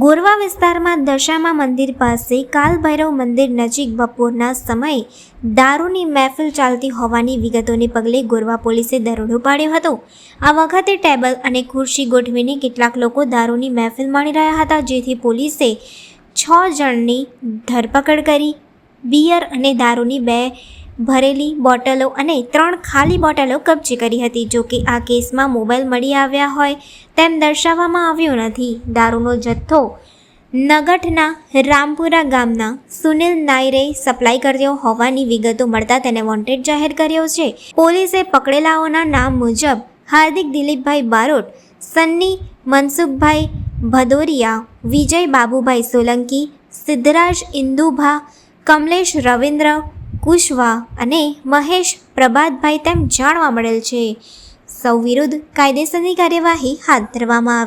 ગોરવા વિસ્તારમાં દશામા મંદિર પાસે કાલભૈરવ મંદિર નજીક બપોરના સમયે દારૂની મહેફિલ ચાલતી હોવાની વિગતોને પગલે ગોરવા પોલીસે દરોડો પાડ્યો હતો। આ વખતે ટેબલ અને ખુરશી ગોઠવીને કેટલાક લોકો દારૂની મહેફિલ માણી રહ્યા હતા, જેથી પોલીસે 6 જણની ધરપકડ કરી બિયર અને દારૂની 2 ભરેલી બોટલો અને 3 ખાલી બોટલો કબજે કરી હતી। જો કે આ કેસમાં મોબાઈલ મળી આવ્યા હોય તેમ દર્શાવવામાં આવ્યું નથી। દારૂનો જથ્થો નગઠના રામપુરા ગામના સુનિલ નાયરે સપ્લાય કર્યો હોવાની વિગતો મળતા તેને વોન્ટેડ જાહેર કર્યો છે। પોલીસે પકડેલાઓના નામ મુજબ હાર્દિક દિલીપભાઈ બારોટ, સન્ની મનસુખભાઈ ભદોરિયા, વિજય બાબુભાઈ સોલંકી, સિદ્ધરાજ ઇન્દુભા, કમલેશ રવિન્દ્ર કુશવા અને મહેશ પ્રભાતભાઈ તેમ જાણવા મળેલ છે। સૌ વિરુદ્ધ કાયદેસરની કાર્યવાહી હાથ ધરવામાં આવી।